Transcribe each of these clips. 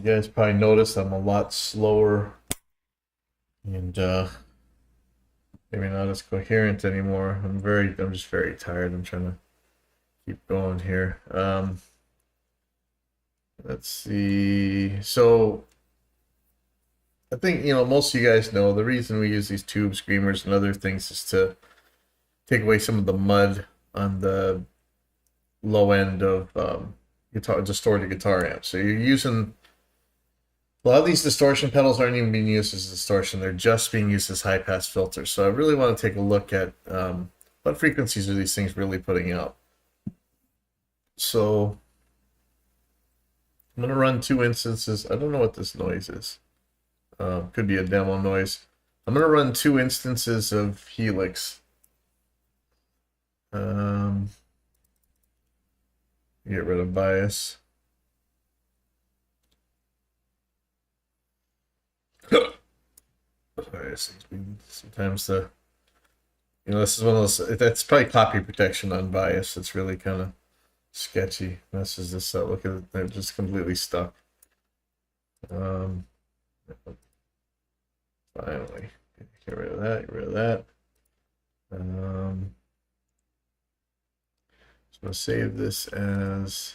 guys probably noticed I'm a lot slower and maybe not as coherent anymore. I'm just very tired. I'm trying to keep going here. Let's see. So I think, most of you guys know the reason we use these TubeScreamers and other things is to take away some of the mud on the low end of guitar, distorted guitar amps. So you're using a lot of these distortion pedals aren't even being used as distortion; they're just being used as high pass filters. So I really want to take a look at what frequencies are these things really putting out. So I'm going to run two instances. I don't know what this noise is. Could be a demo noise. I'm going to run two instances of Helix. Get rid of bias. Sorry, sometimes this is one of those. That's probably copy protection on bias. It's really kind of sketchy. Messes this up. Look at it; they're just completely stuck. Finally, get rid of that. Get rid of that. So I'm gonna save this as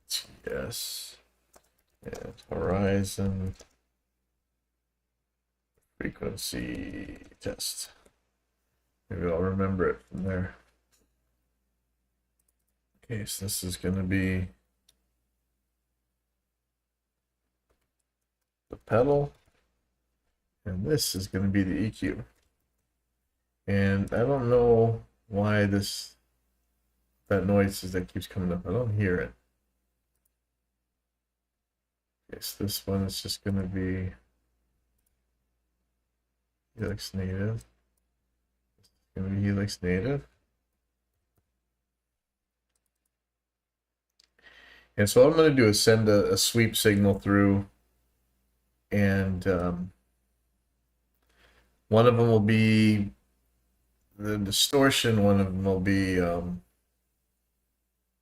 TS and Horizon frequency test. Maybe I'll remember it from there. Okay, so this is going to be the pedal, and this is going to be the EQ. And I don't know why that noise that keeps coming up. I don't hear it. Okay, so this one is just going to be Helix native. It's going to be Helix native. And so what I'm going to do is send a sweep signal through, and one of them will be the distortion, one of them will be an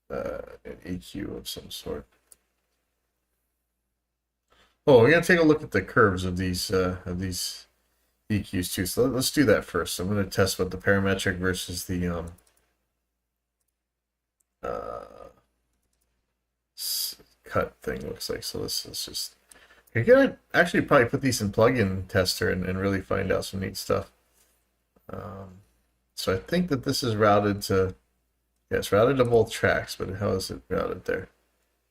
EQ of some sort. Oh, we're going to take a look at the curves of these EQs too. So let's do that first. I'm going to test what the parametric versus the cut thing looks like. So this is just, you're going to actually probably put these in plugin tester and really find out some neat stuff. So I think that this is routed to, yeah, it's routed to both tracks, but how is it routed there?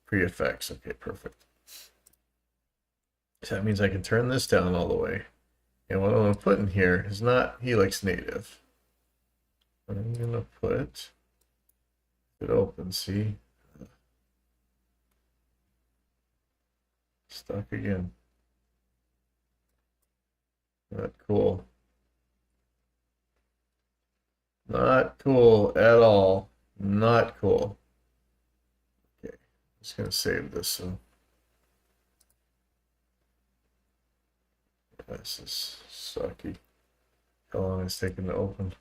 Pre-effects. Okay, perfect. So that means I can turn this down all the way. And what I'm going to put in here is not Helix native. I'm going to put it open, see? Stuck again. Not cool. Not cool at all. Not cool. Okay, I'm just going to save this. So this is sucky. How long it's taking to open?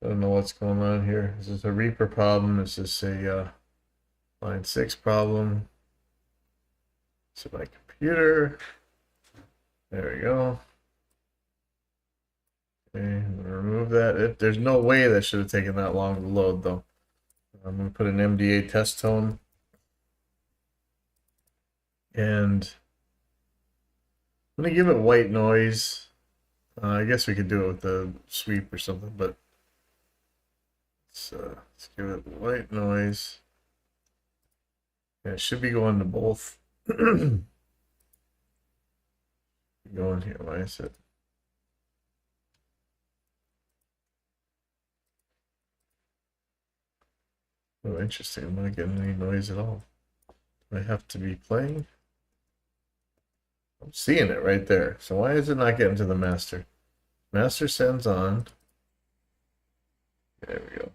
I don't know what's going on here. Is this a Reaper problem? Is this a line 6 problem? Is it my computer? There we go. Okay, I'm gonna remove that. There's no way that should have taken that long to load, though. I'm gonna put an MDA test tone, and I'm gonna give it white noise. I guess we could do it with the sweep or something, but let's give it white noise. Yeah, it should be going to both. Going here. Why is it? Oh, interesting. I'm not getting any noise at all. Do I have to be playing? I'm seeing it right there. So why is it not getting to the master? Master sends on. There we go.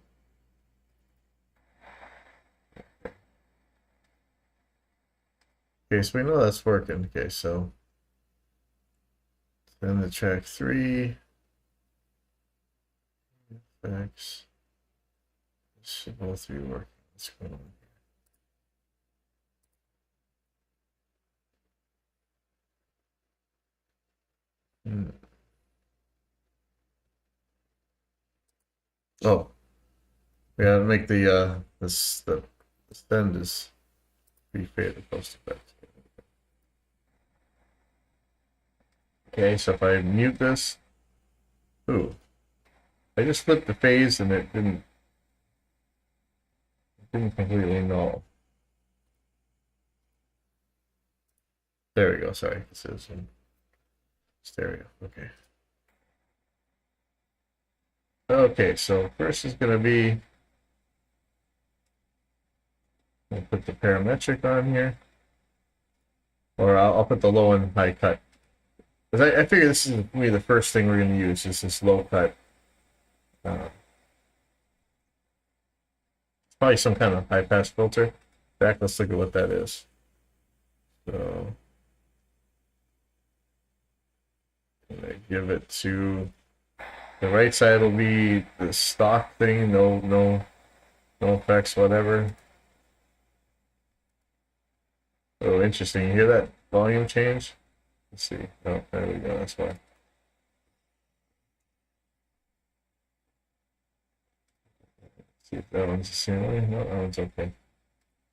Okay, so we know that's working. Okay, so send the track 3. Effects. Should both be working. What's going on here? Oh, we gotta make the the send is pre-fade the post effect. Okay, so if I mute this, ooh, I just flipped the phase and it didn't completely null. There we go. Sorry, this is in stereo. Okay. Okay, so first is going to be, I'll put the parametric on here, or I'll put the low and high cut. Because I figure this is going to be the first thing we're going to use is this low cut. It's probably some kind of high pass filter. In fact, let's look at what that is. So I'm going to give it to the right side will be the stock thing, no effects, whatever. Oh, interesting. You hear that volume change? Let's see. Oh, there we go. That's why. Let's see if that one's the same way. No, that one's okay.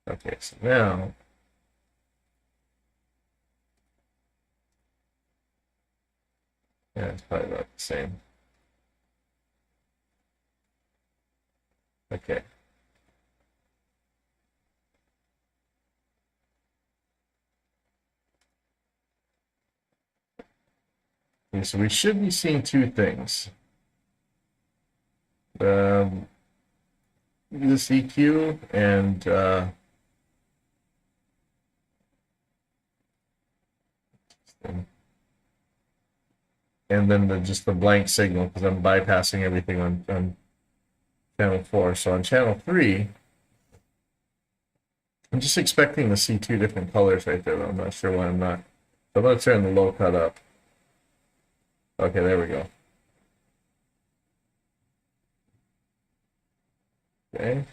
Okay, so now yeah, it's probably about the same. Okay. Okay, so we should be seeing two things. This EQ and then just the blank signal because I'm bypassing everything on channel 4. So on channel 3, I'm just expecting to see two different colors right there, but I'm not sure why I'm not. So I'm going to turn the low cut up. Okay, there we go. Okay.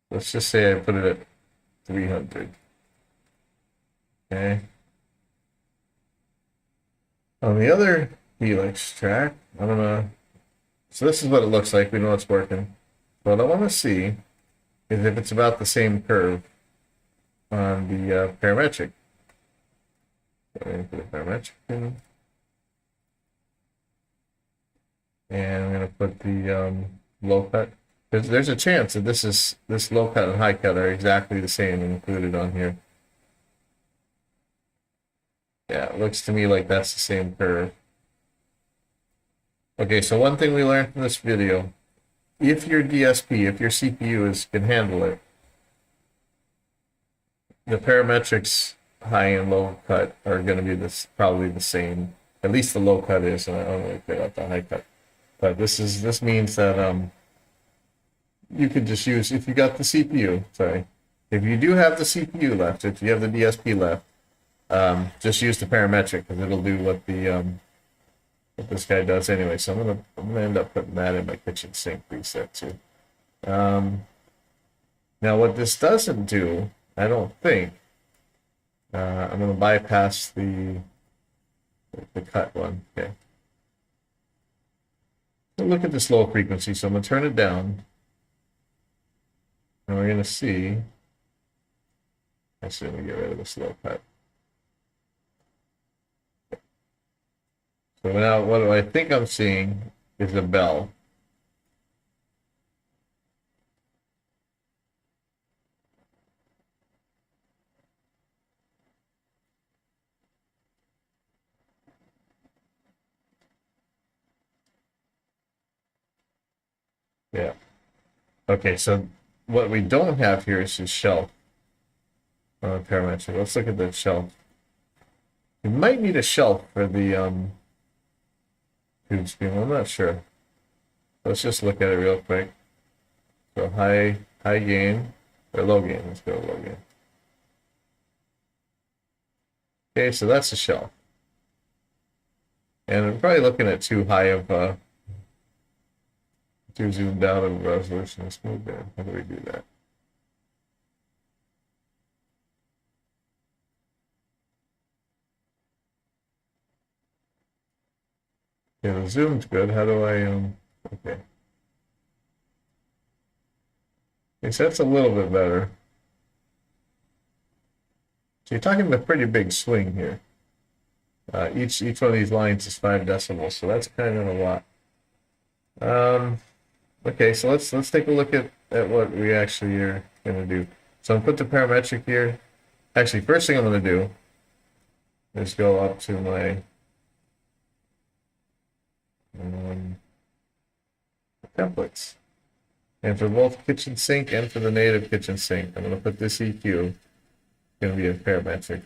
Let's just say I put it at 300. Okay. On the other helix track, I'm gonna. So this is what it looks like. We know it's working. What I want to see is if it's about the same curve on the parametric. So I'm going to put the parametric in. And I'm going to put the low cut. There's a chance that this low cut and high cut are exactly the same and included on here. Yeah, it looks to me like that's the same curve. Okay, so one thing we learned from this video, if your DSP, if your CPU can handle it, the parametrics high and low cut are going to be probably the same. At least the low cut is, and I don't really care about the high cut. But this means that you could just use, if you got the CPU, sorry, if you do have the CPU left, if you have the DSP left, just use the parametric because it'll do what this guy does anyway. So I'm gonna end up putting that in my kitchen sink preset too. Now what this doesn't do, I don't think, I'm gonna bypass the cut one. Okay. So look at this low frequency. So I'm gonna turn it down, and we're gonna see. Actually, let me get rid of this low cut. So now what do I think I'm seeing is a bell. Yeah. Okay, so what we don't have here is a shelf parametric. Let's look at the shelf. You might need a shelf for the TubeScreamer. I'm not sure. Let's just look at it real quick. So high gain or low gain. Let's go low gain. Okay, so that's a shelf. And I'm probably looking at too high of too zoomed out of resolution and smooth band. How do we do that? Yeah, the zoom's good. How do I okay. I guess that's a little bit better. So you're talking a pretty big swing here. Each one of these lines is 5 decibels, so that's kind of a lot. Okay, so let's take a look at what we actually are gonna do. So I'm gonna put the parametric here. Actually, first thing I'm gonna do is go up to my templates. And for both kitchen sink and for the native kitchen sink, I'm gonna put this EQ. It's gonna be a parametric.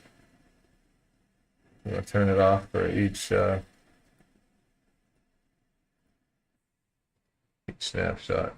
I'm gonna turn it off for each snapshot.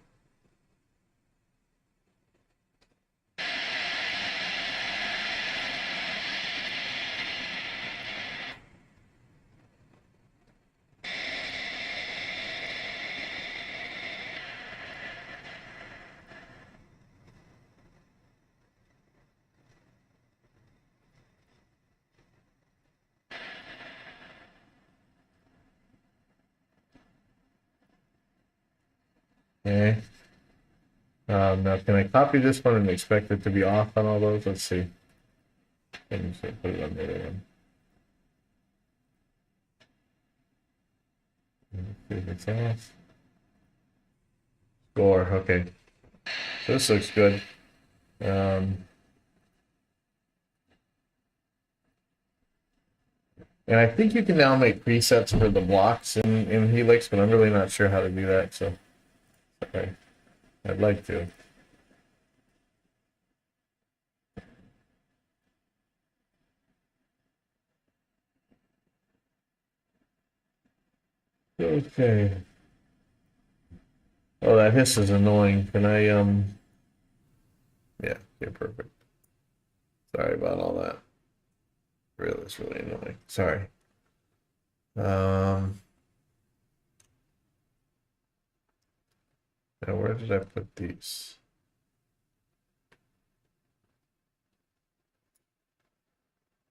Okay. Now, can I copy this one and expect it to be off on all those? Let's see. Let me see, put it on the other one. See if it's off. Score. Okay. So this looks good. And I think you can now make presets for the blocks in Helix, but I'm really not sure how to do that. So, okay. I'd like to. Okay. Oh, that hiss is annoying. Can I, yeah, okay, perfect. Sorry about all that. Really, it's really annoying. Sorry. Now where did I put these?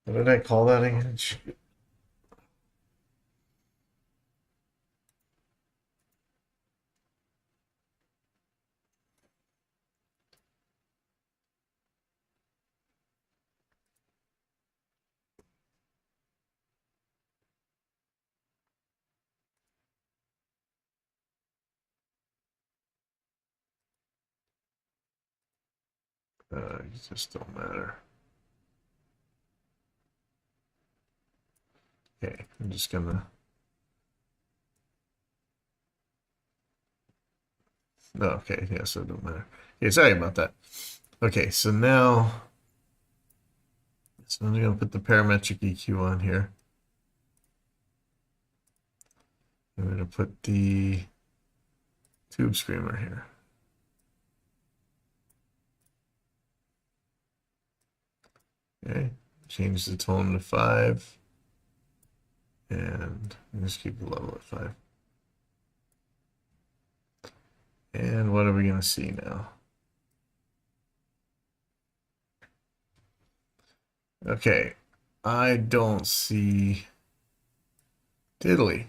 What did I call that again? It just don't matter. Okay, I'm just gonna. No, okay, yeah, so it don't matter. Okay, sorry about that. Okay, so now, I'm gonna put the parametric EQ on here. I'm gonna put the TubeScreamer here. Okay, change the tone to 5. And just keep the level at 5. And what are we going to see now? Okay, I don't see diddly.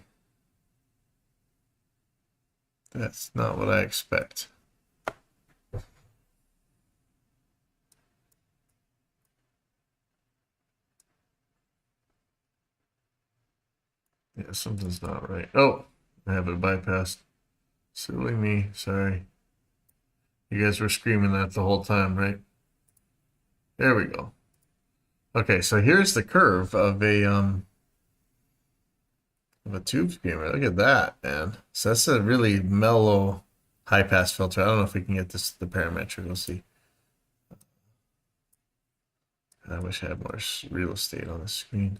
That's not what I expect. Yeah, something's not right. Oh, I have it bypassed. Silly me, sorry. You guys were screaming that the whole time, right? There we go. Okay, so here's the curve of a TubeScreamer. Look at that, man. So that's a really mellow high pass filter. I don't know if we can get this the parametric. We'll see. I wish I had more real estate on the screen.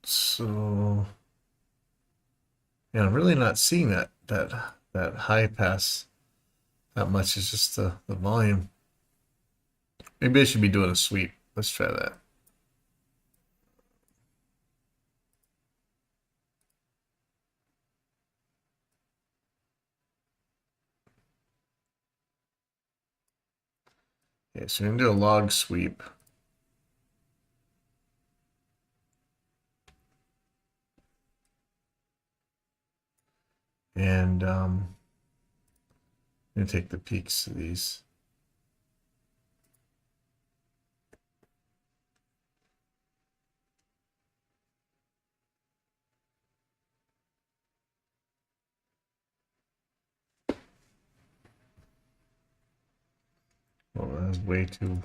So yeah, I'm really not seeing that high pass that much. It's just the volume. Maybe I should be doing a sweep. Let's try that. Okay, so we're gonna do a log sweep. And I'm gonna take the peaks of these. Well, that's way too.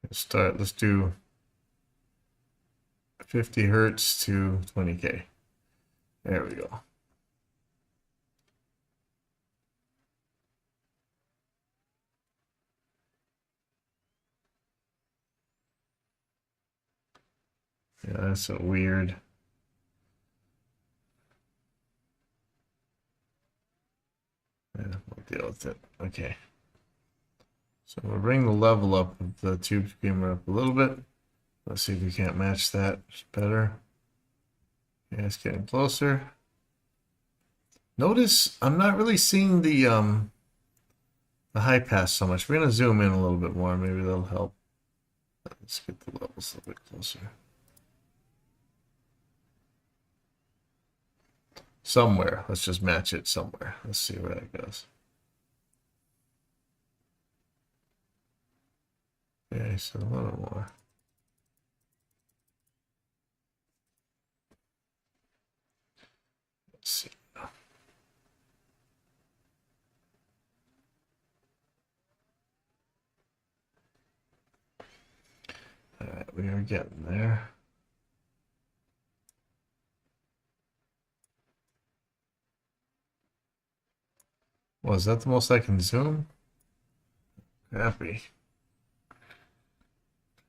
Let's do 50 hertz to 20K. There we go. Yeah, that's a weird. Yeah, we'll deal with it. Okay. So we'll bring the level up of the TubeScreamer up a little bit. Let's see if we can't match that better. Yeah, it's getting closer. Notice I'm not really seeing the high pass so much. We're gonna zoom in a little bit more. Maybe that'll help. Let's get the levels a little bit closer. Somewhere. Let's just match it somewhere. Let's see where that goes. Okay, so a little more. Let's see. All right, we are getting there. Was that the most I can zoom? Happy.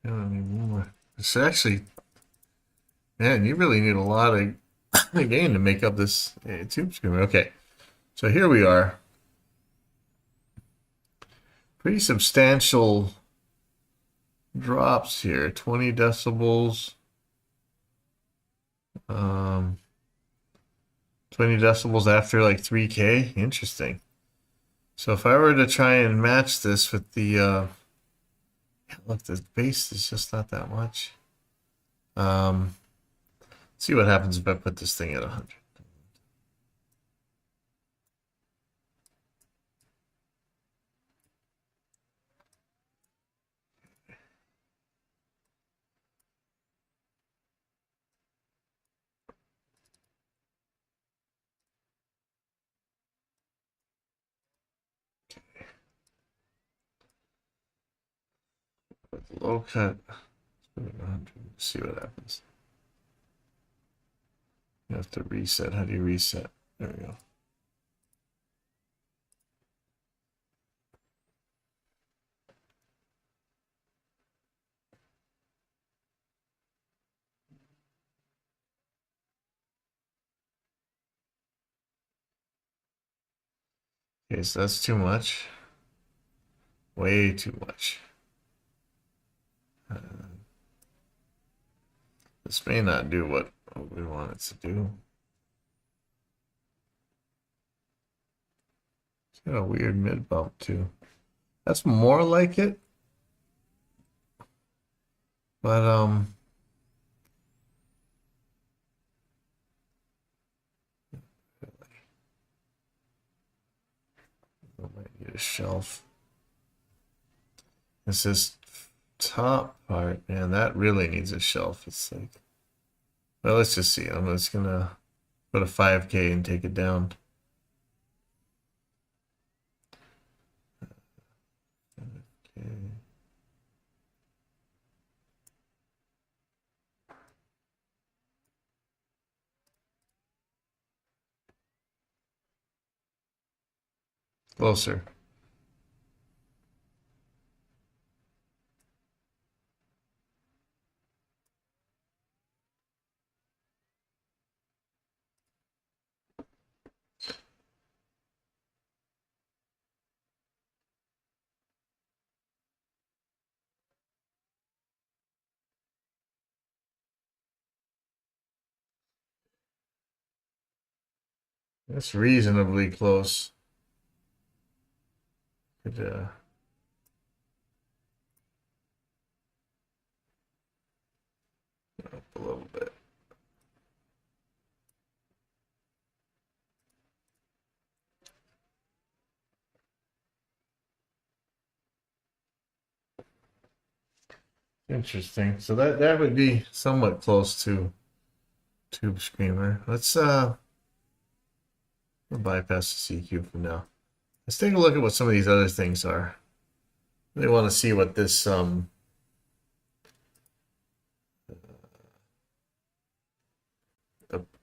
I don't need more. It's actually, man, you really need a lot of gain to make up this TubeScreamer. Okay, so here we are. Pretty substantial drops here. 20 decibels. 20 decibels after like 3K. Interesting. So if I were to try and match this with the look, the bass is just not that much. See what happens if I put this thing at 100. With the low cut, let's put it at 100. See what happens. You have to reset. How do you reset? There we go. Okay, so that's too much. Way too much. This may not do what we want it to do. It's got a weird mid bump too. That's more like it. But I might need a shelf. It's this top part, man, that really needs a shelf. It's like, well, let's just see. I'm just gonna put a 5K and take it down. Okay. Closer. That's reasonably close. Could, up a little bit. Interesting. So that would be somewhat close to TubeScreamer. We'll bypass the CQ for now. Let's take a look at what some of these other things are. They want to see what this the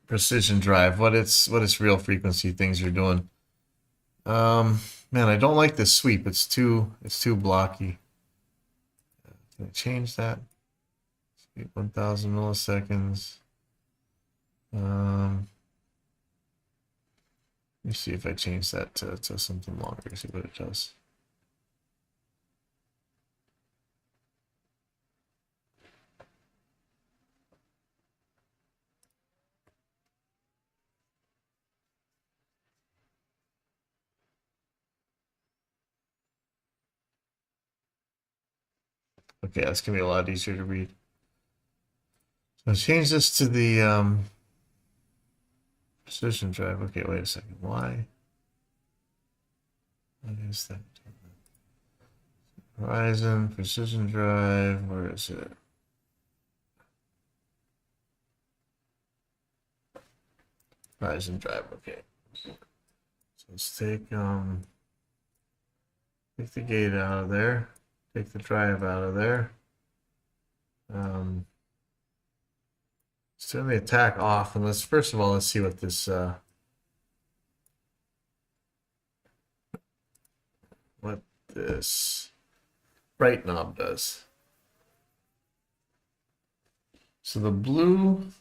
precision drive, what its real frequency things are doing. Man, I don't like this sweep. It's too blocky. Can I change that? 1,000 milliseconds. Let me see if I change that to something longer, see what it does. Okay, that's gonna be a lot easier to read. So change this to the precision drive. Okay, wait a second. Why? What is that? Horizon, precision drive, where is it? Horizon drive, okay. So let's take the gate out of there, take the drive out of there. Let's turn the attack off, and first of all, let's see what this bright knob does. So the blue,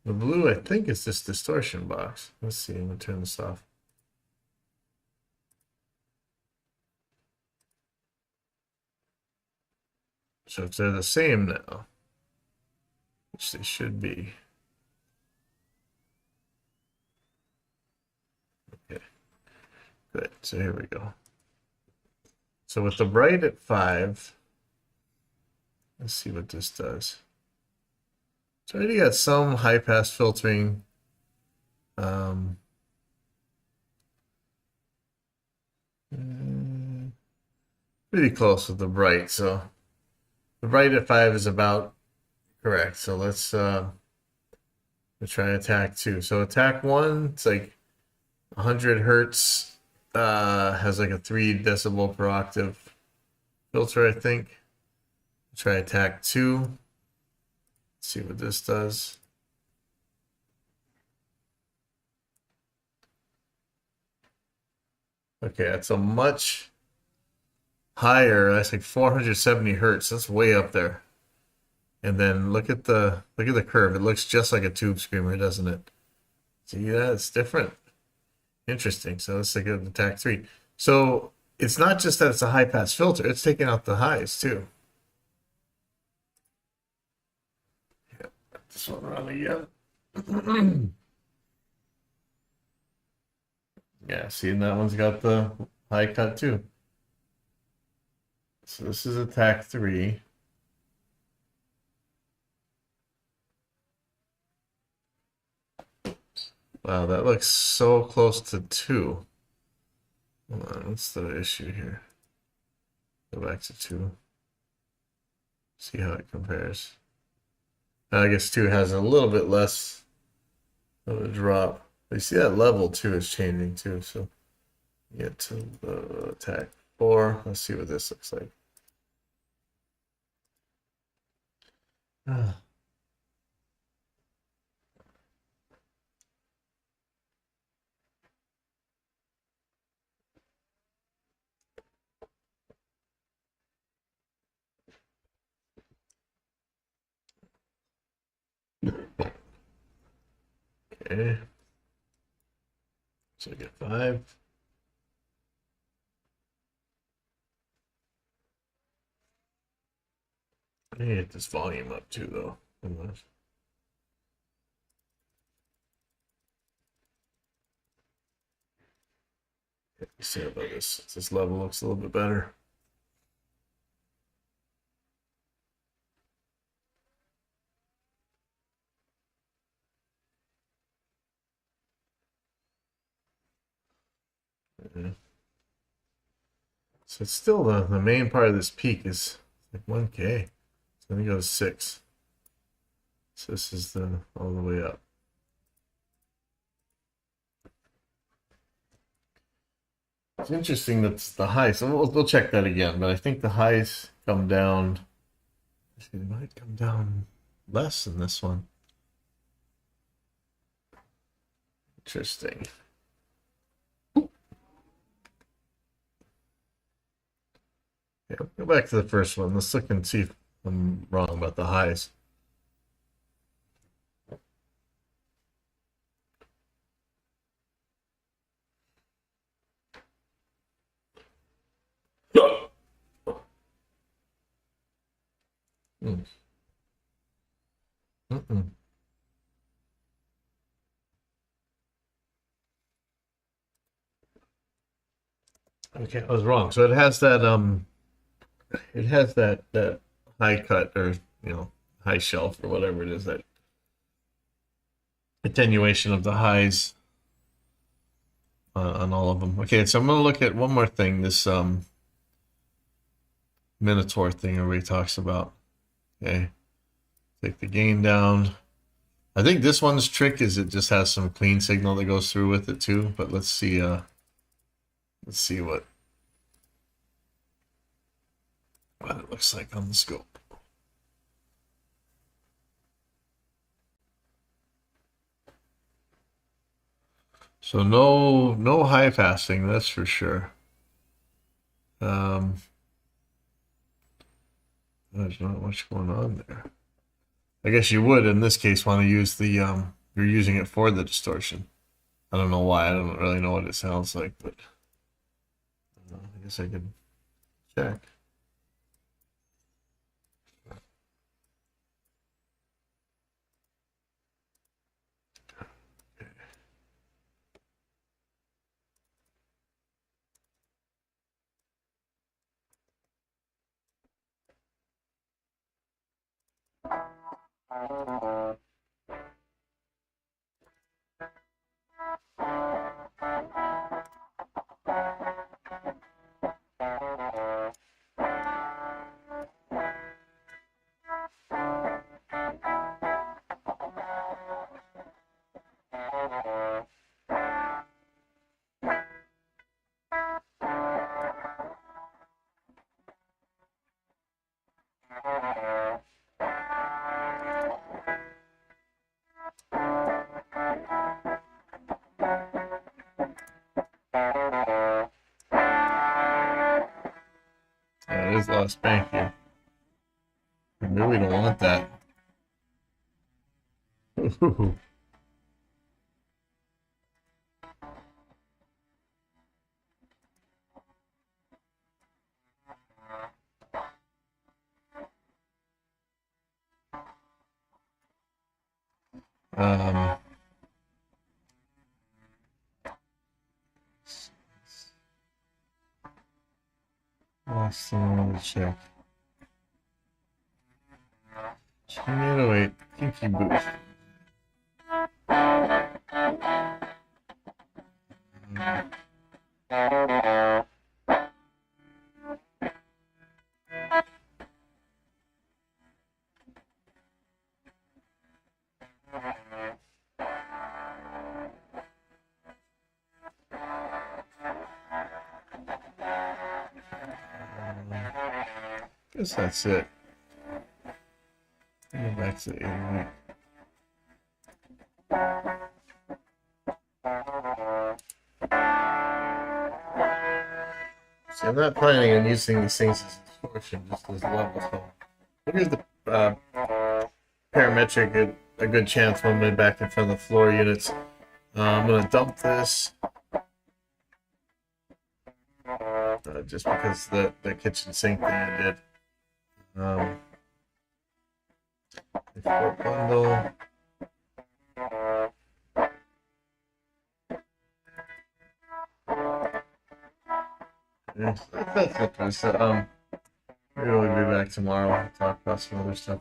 I think, is this distortion box. Let's see. I'm gonna turn this off. So if they're the same now, which they should be. Okay, good. So here we go. So with the bright at 5, let's see what this does. So I already got some high pass filtering. Pretty close with the bright. So the bright at 5 is about correct. So let's try attack 2. So attack 1, it's like 100 hertz. Has like a 3 decibel per octave filter, I think. Try attack 2. Let's see what this does. Okay, that's a much higher. That's like 470 hertz. That's way up there. And then look at the curve. It looks just like a TubeScreamer, doesn't it? See that? It's different. Interesting. So let's take an attack 3. So it's not just that it's a high pass filter, it's taking out the highs too. Yeah, this one around again. Yeah, see, and that one's got the high cut too. So this is attack 3. Wow, that looks so close to 2. Hold on, what's the issue here? Go back to 2. See how it compares. I guess 2 has a little bit less of a drop. But you see that level 2 is changing too. So get to the attack 4. Let's see what this looks like. Okay. So I get 5. I need to get this volume up too, though. Say about this. This level looks a little bit better. Yeah. So it's still the main part of this peak is like 1K. It's gonna go to 6. So this is the all the way up. It's interesting that's the high. So we'll check that again, but I think the highs come down. Actually, they might come down less than this one. Interesting. Yeah, go back to the first one. Let's look and see if I'm wrong about the highs. Mm. Mm-mm. Okay, I was wrong. So it has that high cut or high shelf or whatever it is, that attenuation of the highs on all of them. Okay, so I'm gonna look at one more thing. This Minotaur thing everybody talks about. Okay, take the gain down. I think this one's trick is it just has some clean signal that goes through with it too. But let's see what it looks like on the scope. So no high passing, that's for sure. There's not much going on there. I guess you would in this case want to use the you're using it for the distortion. I don't know why. I don't really know what it sounds like, but I guess I can check. Yeah, it is a lot of spank here. Maybe we don't want that. um, last thing I want to check. 808 kinky boost. Guess that's it. Go back to the 808. See, I'm not planning on using these things as distortion, just as level. So here's the parametric, a good chance one way back in front of the floor units. I'm going to dump this just because the kitchen sink thing I did. Export bundle. Yeah, that's good. So, maybe we'll be back tomorrow and talk about some other stuff.